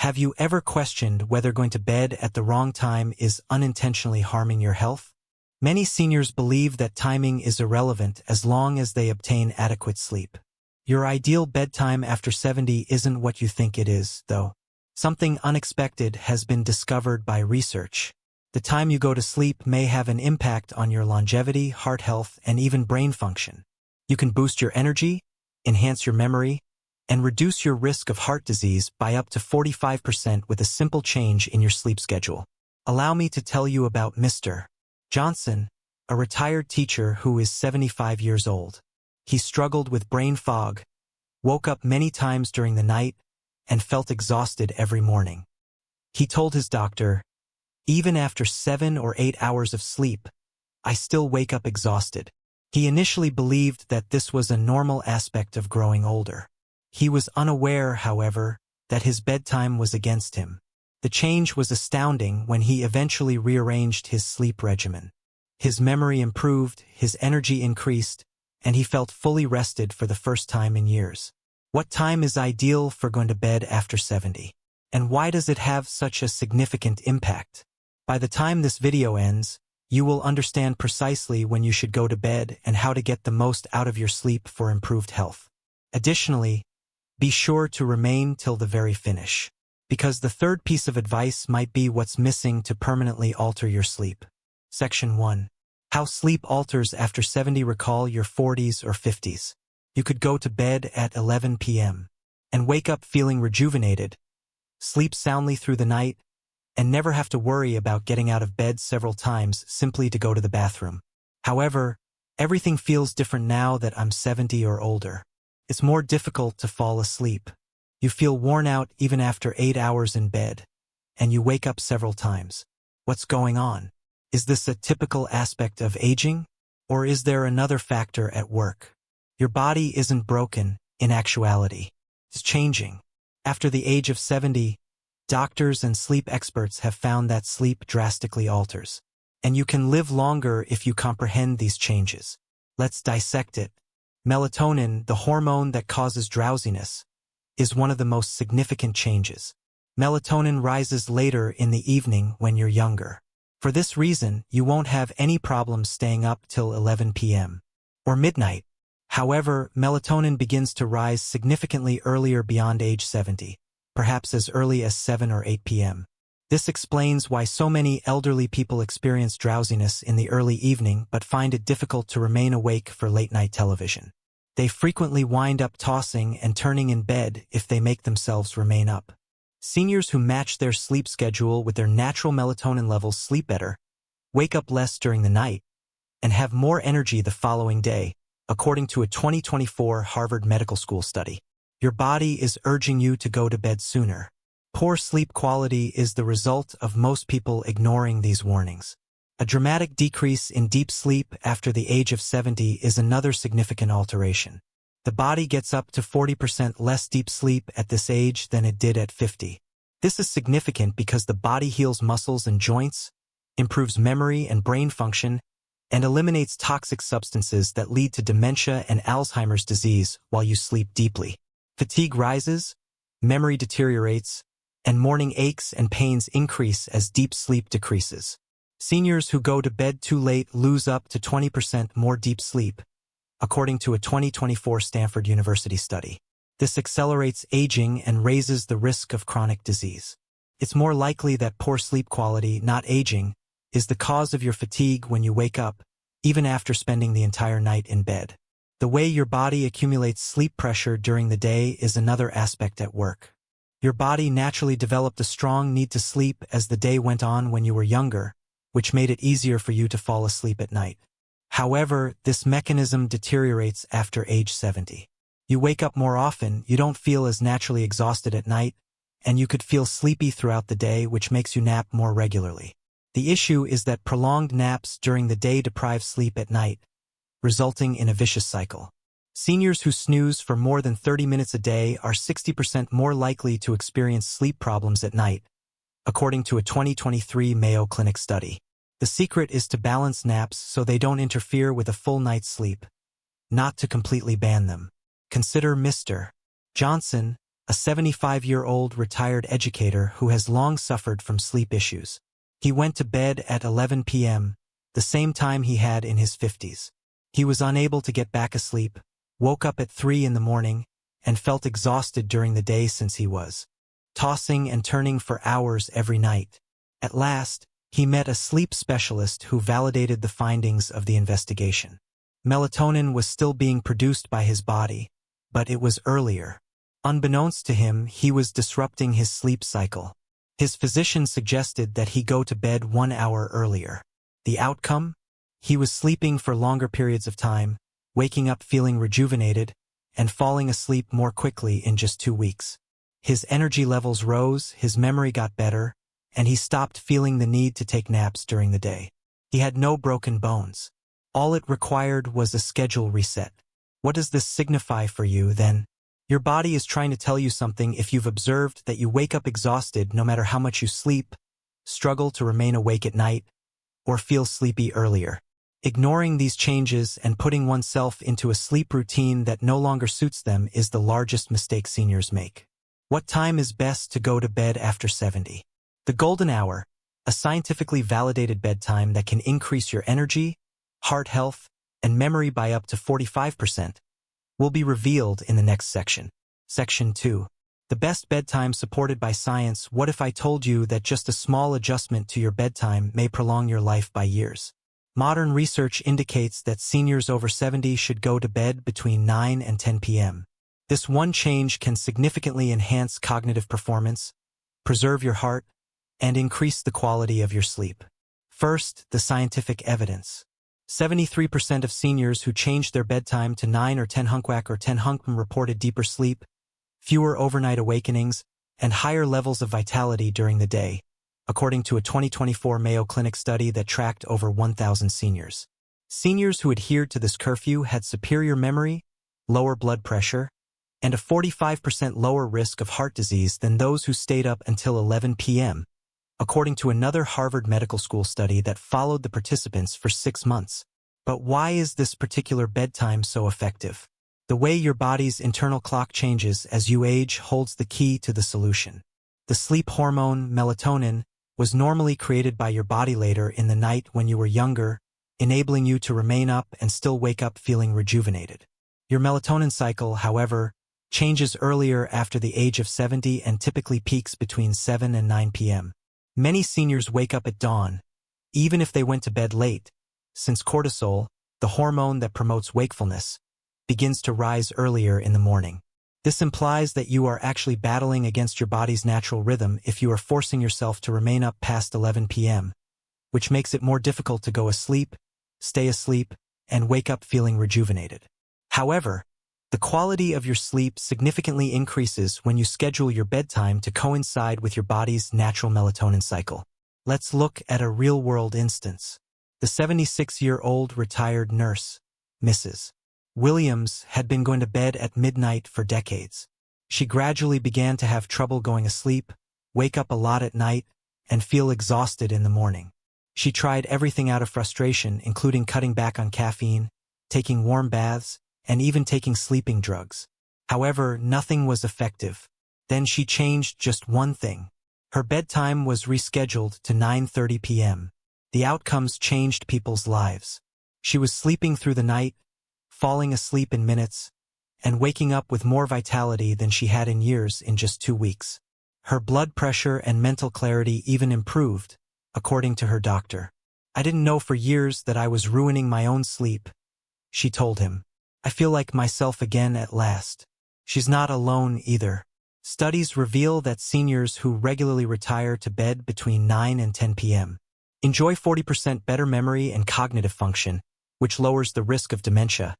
Have you ever questioned whether going to bed at the wrong time is unintentionally harming your health? Many seniors believe that timing is irrelevant as long as they obtain adequate sleep. Your ideal bedtime after 70 isn't what you think it is, though. Something unexpected has been discovered by research. The time you go to sleep may have an impact on your longevity, heart health, and even brain function. You can boost your energy, enhance your memory, and reduce your risk of heart disease by up to 45% with a simple change in your sleep schedule. Allow me to tell you about Mr. Johnson, a retired teacher who is 75 years old. He struggled with brain fog, woke up many times during the night, and felt exhausted every morning. He told his doctor, "Even after 7 or 8 hours of sleep, I still wake up exhausted." He initially believed that this was a normal aspect of growing older. He was unaware, however, that his bedtime was against him. The change was astounding when he eventually rearranged his sleep regimen. His memory improved, his energy increased, and he felt fully rested for the first time in years. What time is ideal for going to bed after 70? And why does it have such a significant impact? By the time this video ends, you will understand precisely when you should go to bed and how to get the most out of your sleep for improved health. Additionally, be sure to remain till the very finish, because the third piece of advice might be what's missing to permanently alter your sleep. Section 1. How sleep alters after 70. Recall your 40s or 50s. You could go to bed at 11 p.m. and wake up feeling rejuvenated, sleep soundly through the night, and never have to worry about getting out of bed several times simply to go to the bathroom. However, everything feels different now that I'm 70 or older. It's more difficult to fall asleep. You feel worn out even after 8 hours in bed, and you wake up several times. What's going on? Is this a typical aspect of aging, or is there another factor at work? Your body isn't broken, in actuality. It's changing. After the age of 70, doctors and sleep experts have found that sleep drastically alters. And you can live longer if you comprehend these changes. Let's dissect it. Melatonin, the hormone that causes drowsiness, is one of the most significant changes. Melatonin rises later in the evening when you're younger. For this reason, you won't have any problems staying up till 11 p.m. or midnight. However, melatonin begins to rise significantly earlier beyond age 70, perhaps as early as 7 or 8 p.m. This explains why so many elderly people experience drowsiness in the early evening but find it difficult to remain awake for late-night television. They frequently wind up tossing and turning in bed if they make themselves remain up. Seniors who match their sleep schedule with their natural melatonin levels sleep better, wake up less during the night, and have more energy the following day, according to a 2024 Harvard Medical School study. Your body is urging you to go to bed sooner. Poor sleep quality is the result of most people ignoring these warnings. A dramatic decrease in deep sleep after the age of 70 is another significant alteration. The body gets up to 40% less deep sleep at this age than it did at 50. This is significant because the body heals muscles and joints, improves memory and brain function, and eliminates toxic substances that lead to dementia and Alzheimer's disease while you sleep deeply. Fatigue rises, memory deteriorates, and morning aches and pains increase as deep sleep decreases. Seniors who go to bed too late lose up to 20% more deep sleep, according to a 2024 Stanford University study. This accelerates aging and raises the risk of chronic disease. It's more likely that poor sleep quality, not aging, is the cause of your fatigue when you wake up, even after spending the entire night in bed. The way your body accumulates sleep pressure during the day is another aspect at work. Your body naturally developed a strong need to sleep as the day went on when you were younger, which made it easier for you to fall asleep at night. However, this mechanism deteriorates after age 70. You wake up more often, you don't feel as naturally exhausted at night, and you could feel sleepy throughout the day, which makes you nap more regularly. The issue is that prolonged naps during the day deprive sleep at night, resulting in a vicious cycle. Seniors who snooze for more than 30 minutes a day are 60% more likely to experience sleep problems at night, according to a 2023 Mayo Clinic study. The secret is to balance naps so they don't interfere with a full night's sleep, not to completely ban them. Consider Mr. Johnson, a a 75-year-old retired educator who has long suffered from sleep issues. He went to bed at 11 p.m., the same time he had in his 50s. He was unable to get back asleep, woke up at 3 in the morning, and felt exhausted during the day since he was tossing and turning for hours every night. At last, he met a sleep specialist who validated the findings of the investigation. Melatonin was still being produced by his body, but it was earlier. Unbeknownst to him, he was disrupting his sleep cycle. His physician suggested that he go to bed 1 hour earlier. The outcome? He was sleeping for longer periods of time, waking up feeling rejuvenated, and falling asleep more quickly in just 2 weeks. His energy levels rose, his memory got better, and he stopped feeling the need to take naps during the day. He had no broken bones. All it required was a schedule reset. What does this signify for you, then? Your body is trying to tell you something if you've observed that you wake up exhausted no matter how much you sleep, struggle to remain awake at night, or feel sleepy earlier. Ignoring these changes and putting oneself into a sleep routine that no longer suits them is the largest mistake seniors make. What time is best to go to bed after 70? The golden hour, a scientifically validated bedtime that can increase your energy, heart health, and memory by up to 45%, will be revealed in the next section. Section 2. The best bedtime supported by science. What if I told you that just a small adjustment to your bedtime may prolong your life by years? Modern research indicates that seniors over 70 should go to bed between 9 and 10 p.m. This one change can significantly enhance cognitive performance, preserve your heart, and increase the quality of your sleep. First, the scientific evidence. 73% of seniors who changed their bedtime to 9 or 10 p.m. reported deeper sleep, fewer overnight awakenings, and higher levels of vitality during the day, according to a 2024 Mayo Clinic study that tracked over 1,000 seniors. Seniors who adhered to this curfew had superior memory, lower blood pressure, and a 45% lower risk of heart disease than those who stayed up until 11 p.m., according to another Harvard Medical School study that followed the participants for 6 months. But why is this particular bedtime so effective? The way your body's internal clock changes as you age holds the key to the solution. The sleep hormone, melatonin, was normally created by your body later in the night when you were younger, enabling you to remain up and still wake up feeling rejuvenated. Your melatonin cycle, however, changes earlier after the age of 70 and typically peaks between 7 and 9 p.m. Many seniors wake up at dawn, even if they went to bed late, since cortisol, the hormone that promotes wakefulness, begins to rise earlier in the morning. This implies that you are actually battling against your body's natural rhythm if you are forcing yourself to remain up past 11 p.m., which makes it more difficult to go asleep, stay asleep, and wake up feeling rejuvenated. However, the quality of your sleep significantly increases when you schedule your bedtime to coincide with your body's natural melatonin cycle. Let's look at a real-world instance. The 76-year-old retired nurse, Mrs. Williams, had been going to bed at midnight for decades. She gradually began to have trouble going asleep, wake up a lot at night, and feel exhausted in the morning. She tried everything out of frustration, including cutting back on caffeine, taking warm baths, and even taking sleeping drugs. However, nothing was effective. Then she changed just one thing. Her bedtime was rescheduled to 9:30 p.m. The outcomes changed people's lives. She was sleeping through the night, falling asleep in minutes, and waking up with more vitality than she had in years in just 2 weeks. Her blood pressure and mental clarity even improved, according to her doctor. "I didn't know for years that I was ruining my own sleep," she told him. "I feel like myself again at last." She's not alone either. Studies reveal that seniors who regularly retire to bed between 9 and 10 p.m. enjoy 40% better memory and cognitive function, which lowers the risk of dementia,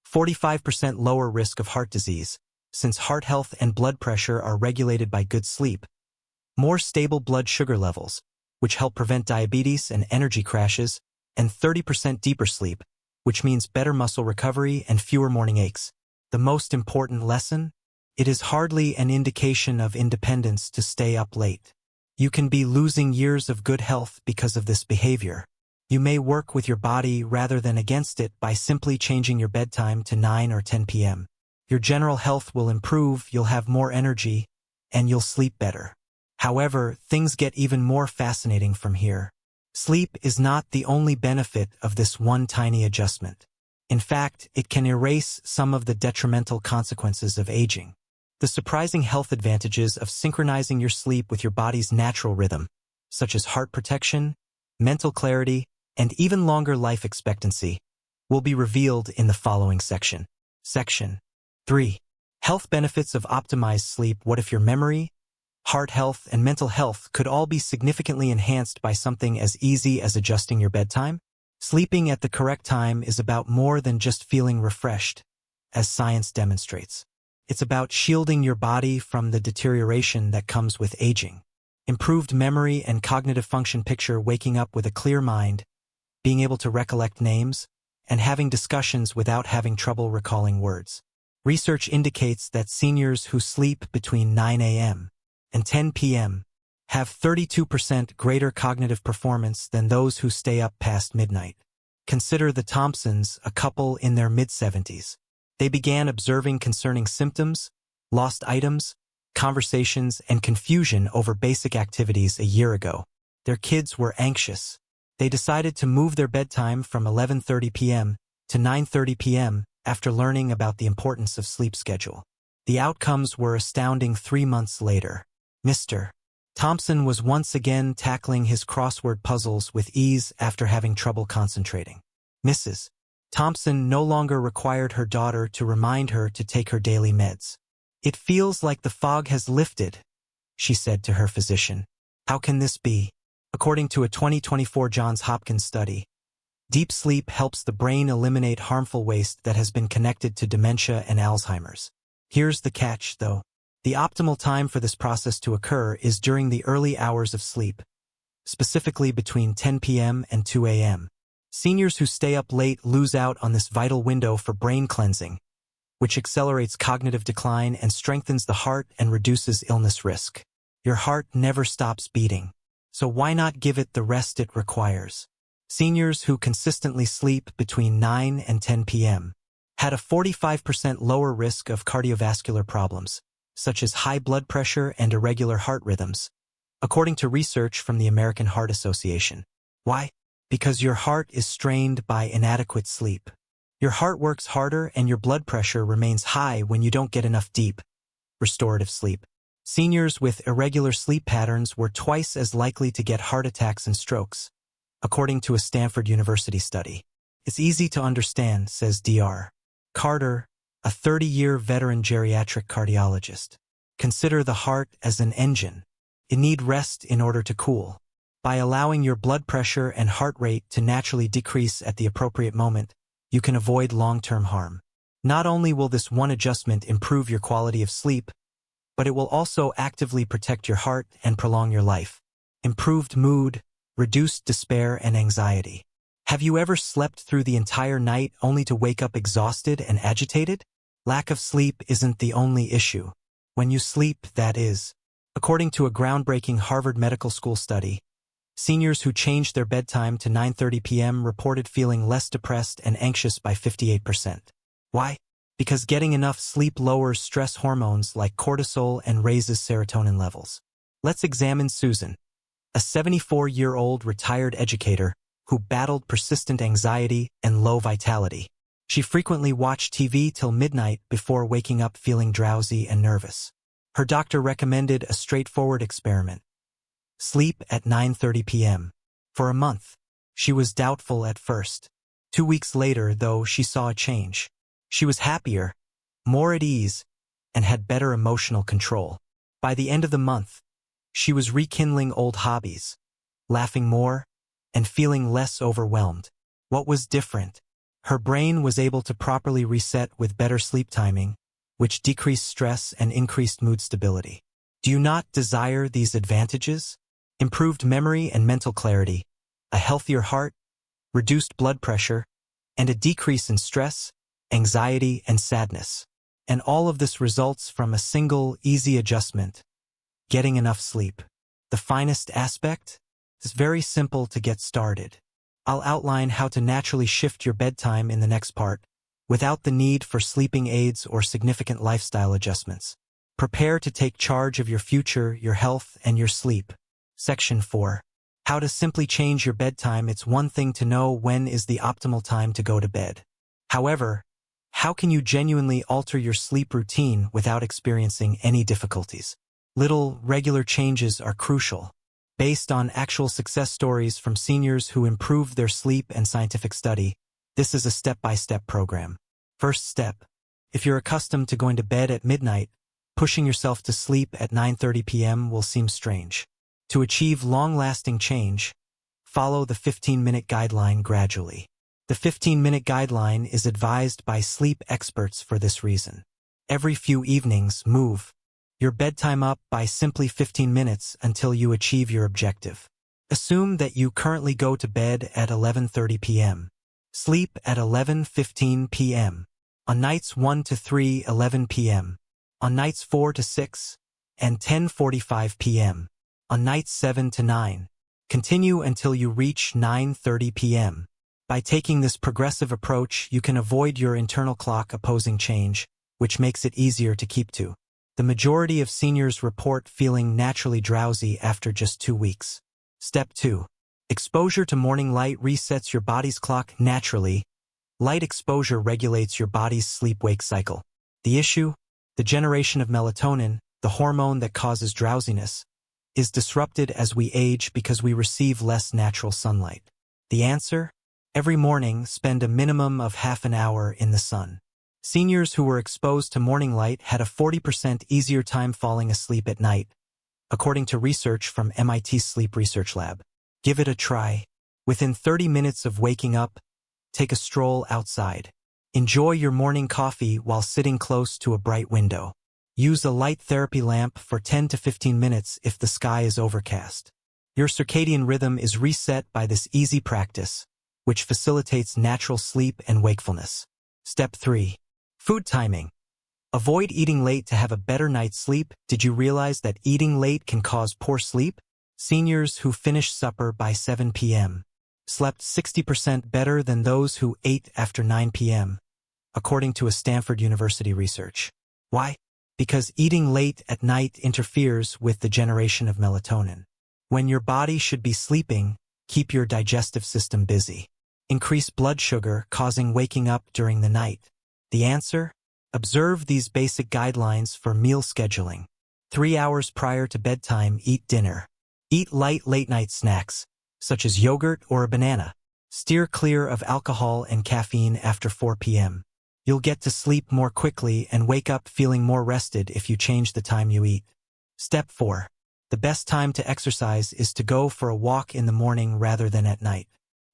45% lower risk of heart disease, since heart health and blood pressure are regulated by good sleep, more stable blood sugar levels, which help prevent diabetes and energy crashes, and 30% deeper sleep, which means better muscle recovery and fewer morning aches. The most important lesson? It is hardly an indication of independence to stay up late. You can be losing years of good health because of this behavior. You may work with your body rather than against it by simply changing your bedtime to 9 or 10 p.m. Your general health will improve, you'll have more energy, and you'll sleep better. However, things get even more fascinating from here. Sleep is not the only benefit of this one tiny adjustment. In fact, it can erase some of the detrimental consequences of aging. The surprising health advantages of synchronizing your sleep with your body's natural rhythm, such as heart protection, mental clarity, and even longer life expectancy, will be revealed in the following section. Section 3. Health benefits of optimized sleep. What if your memory, heart health, and mental health could all be significantly enhanced by something as easy as adjusting your bedtime? Sleeping at the correct time is about more than just feeling refreshed, as science demonstrates. It's about shielding your body from the deterioration that comes with aging. Improved memory and cognitive function. Picture waking up with a clear mind, being able to recollect names, and having discussions without having trouble recalling words. Research indicates that seniors who sleep between 9 a.m. and 10 p.m. have 32% greater cognitive performance than those who stay up past midnight. Consider the Thompsons, a couple in their mid-70s. They began observing concerning symptoms, lost items, conversations, and confusion over basic activities a year ago. Their kids were anxious. They decided to move their bedtime from 11:30 p.m. to 9:30 p.m. after learning about the importance of sleep schedule. The outcomes were astounding. 3 months later, Mr. Thompson was once again tackling his crossword puzzles with ease after having trouble concentrating. Mrs. Thompson no longer required her daughter to remind her to take her daily meds. "It feels like the fog has lifted," she said to her physician. "How can this be?" According to a 2024 Johns Hopkins study, deep sleep helps the brain eliminate harmful waste that has been connected to dementia and Alzheimer's. Here's the catch, though. The optimal time for this process to occur is during the early hours of sleep, specifically between 10 p.m. and 2 a.m. Seniors who stay up late lose out on this vital window for brain cleansing, which accelerates cognitive decline and strengthens the heart and reduces illness risk. Your heart never stops beating, so why not give it the rest it requires? Seniors who consistently sleep between 9 and 10 p.m. had a 45% lower risk of cardiovascular problems, such as high blood pressure and irregular heart rhythms, according to research from the American Heart Association. Why? Because your heart is strained by inadequate sleep. Your heart works harder and your blood pressure remains high when you don't get enough deep, restorative sleep. Seniors with irregular sleep patterns were twice as likely to get heart attacks and strokes, according to a Stanford University study. It's easy to understand, says Dr. Carter, a 30-year veteran geriatric cardiologist. Consider the heart as an engine. It needs rest in order to cool. By allowing your blood pressure and heart rate to naturally decrease at the appropriate moment, you can avoid long-term harm. Not only will this one adjustment improve your quality of sleep, but it will also actively protect your heart and prolong your life. Improved mood, reduced despair and anxiety. Have you ever slept through the entire night only to wake up exhausted and agitated? Lack of sleep isn't the only issue. When you sleep, that is. According to a groundbreaking Harvard Medical School study, seniors who changed their bedtime to 9:30 p.m. reported feeling less depressed and anxious by 58%. Why? Because getting enough sleep lowers stress hormones like cortisol and raises serotonin levels. Let's examine Susan, a 74-year-old retired educator who battled persistent anxiety and low vitality. She frequently watched TV till midnight before waking up feeling drowsy and nervous. Her doctor recommended a straightforward experiment. Sleep at 9:30 p.m. For a month, she was doubtful at first. 2 weeks later, though, she saw a change. She was happier, more at ease, and had better emotional control. By the end of the month, she was rekindling old hobbies, laughing more, and feeling less overwhelmed. What was different? Her brain was able to properly reset with better sleep timing, which decreased stress and increased mood stability. Do you not desire these advantages? Improved memory and mental clarity, a healthier heart, reduced blood pressure, and a decrease in stress, anxiety, and sadness. And all of this results from a single, easy adjustment: getting enough sleep. The finest aspect? It's very simple to get started. I'll outline how to naturally shift your bedtime in the next part, without the need for sleeping aids or significant lifestyle adjustments. Prepare to take charge of your future, your health, and your sleep. Section 4. How to simply change your bedtime. It's one thing to know when is the optimal time to go to bed. However, how can you genuinely alter your sleep routine without experiencing any difficulties? Little, regular changes are crucial. Based on actual success stories from seniors who improved their sleep and scientific study, this is a step-by-step program. First step. If you're accustomed to going to bed at midnight, pushing yourself to sleep at 9:30 p.m. will seem strange. To achieve long-lasting change, follow the 15-minute guideline gradually. The 15-minute guideline is advised by sleep experts for this reason. Every few evenings, move your bedtime up by simply 15 minutes until you achieve your objective. Assume that you currently go to bed at 11:30 p.m. Sleep at 11:15 p.m. On nights 1 to 3, 11 p.m. On nights 4 to 6, and 10:45 p.m. On nights 7 to 9. Continue until you reach 9:30 p.m. By taking this progressive approach, you can avoid your internal clock opposing change, which makes it easier to keep to. The majority of seniors report feeling naturally drowsy after just 2 weeks. Step 2. Exposure to morning light resets your body's clock naturally. Light exposure regulates your body's sleep-wake cycle. The issue? The generation of melatonin, the hormone that causes drowsiness, is disrupted as we age because we receive less natural sunlight. The answer? Every morning, spend a minimum of half an hour in the sun. Seniors who were exposed to morning light had a 40% easier time falling asleep at night, according to research from MIT's Sleep Research Lab. Give it a try. Within 30 minutes of waking up, take a stroll outside. Enjoy your morning coffee while sitting close to a bright window. Use a light therapy lamp for 10 to 15 minutes if the sky is overcast. Your circadian rhythm is reset by this easy practice, which facilitates natural sleep and wakefulness. Step 3. Food timing. Avoid eating late to have a better night's sleep. Did you realize that eating late can cause poor sleep? Seniors who finished supper by 7 p.m. slept 60% better than those who ate after 9 p.m., according to a Stanford University research. Why? Because eating late at night interferes with the generation of melatonin. When your body should be sleeping, keep your digestive system busy. Increase blood sugar, causing waking up during the night. The answer? Observe these basic guidelines for meal scheduling. 3 hours prior to bedtime, eat dinner. Eat light late-night snacks, such as yogurt or a banana. Steer clear of alcohol and caffeine after 4 p.m. You'll get to sleep more quickly and wake up feeling more rested if you change the time you eat. Step 4. The best time to exercise is to go for a walk in the morning rather than at night.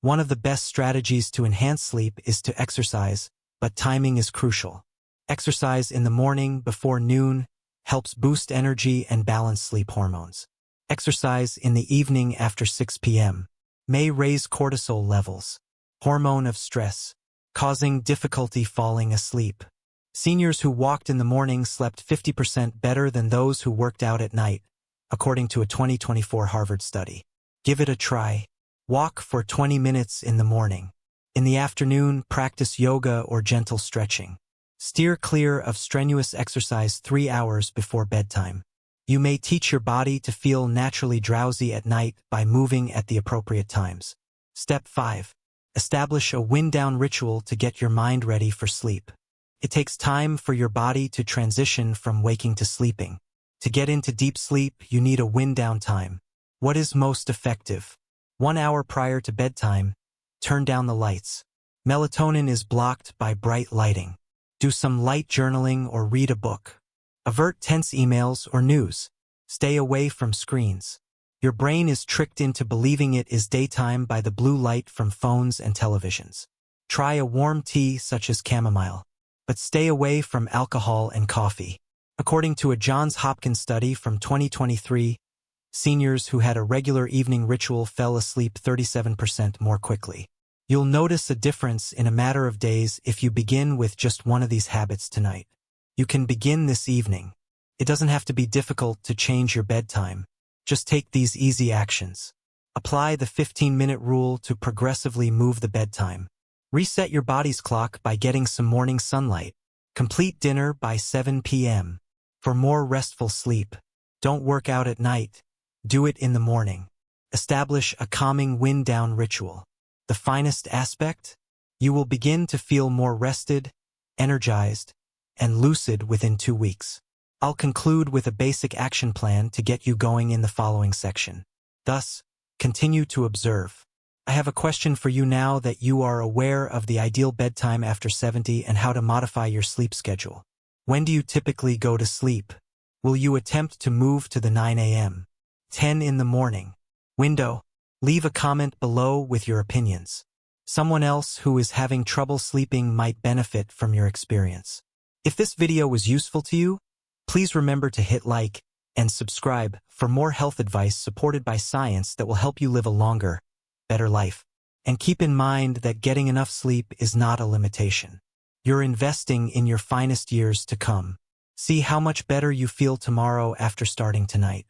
One of the best strategies to enhance sleep is to exercise, but timing is crucial. Exercise in the morning before noon helps boost energy and balance sleep hormones. Exercise in the evening after 6 p.m. may raise cortisol levels, hormone of stress, causing difficulty falling asleep. Seniors who walked in the morning slept 50% better than those who worked out at night, according to a 2024 Harvard study. Give it a try. Walk for 20 minutes in the morning. In the afternoon, practice yoga or gentle stretching. Steer clear of strenuous exercise 3 hours before bedtime. You may teach your body to feel naturally drowsy at night by moving at the appropriate times. Step 5. Establish a wind-down ritual to get your mind ready for sleep. It takes time for your body to transition from waking to sleeping. To get into deep sleep, you need a wind-down time. What is most effective? 1 hour prior to bedtime, turn down the lights. Melatonin is blocked by bright lighting. Do some light journaling or read a book. Avert tense emails or news. Stay away from screens. Your brain is tricked into believing it is daytime by the blue light from phones and televisions. Try a warm tea such as chamomile, but stay away from alcohol and coffee. According to a Johns Hopkins study from 2023, seniors who had a regular evening ritual fell asleep 37% more quickly. You'll notice a difference in a matter of days if you begin with just one of these habits tonight. You can begin this evening. It doesn't have to be difficult to change your bedtime. Just take these easy actions. Apply the 15-minute rule to progressively move the bedtime. Reset your body's clock by getting some morning sunlight. Complete dinner by 7 p.m. For more restful sleep. Don't work out at night. Do it in the morning. Establish a calming wind-down ritual. The finest aspect? You will begin to feel more rested, energized, and lucid within 2 weeks. I'll conclude with a basic action plan to get you going in the following section. Thus, continue to observe. I have a question for you now that you are aware of the ideal bedtime after 70 and how to modify your sleep schedule. When do you typically go to sleep? Will you attempt to move to the 9 a.m., 10 in the morning window? Leave a comment below with your opinions. Someone else who is having trouble sleeping might benefit from your experience. If this video was useful to you, please remember to hit like and subscribe for more health advice supported by science that will help you live a longer, better life. And keep in mind that getting enough sleep is not a limitation. You're investing in your finest years to come. See how much better you feel tomorrow after starting tonight.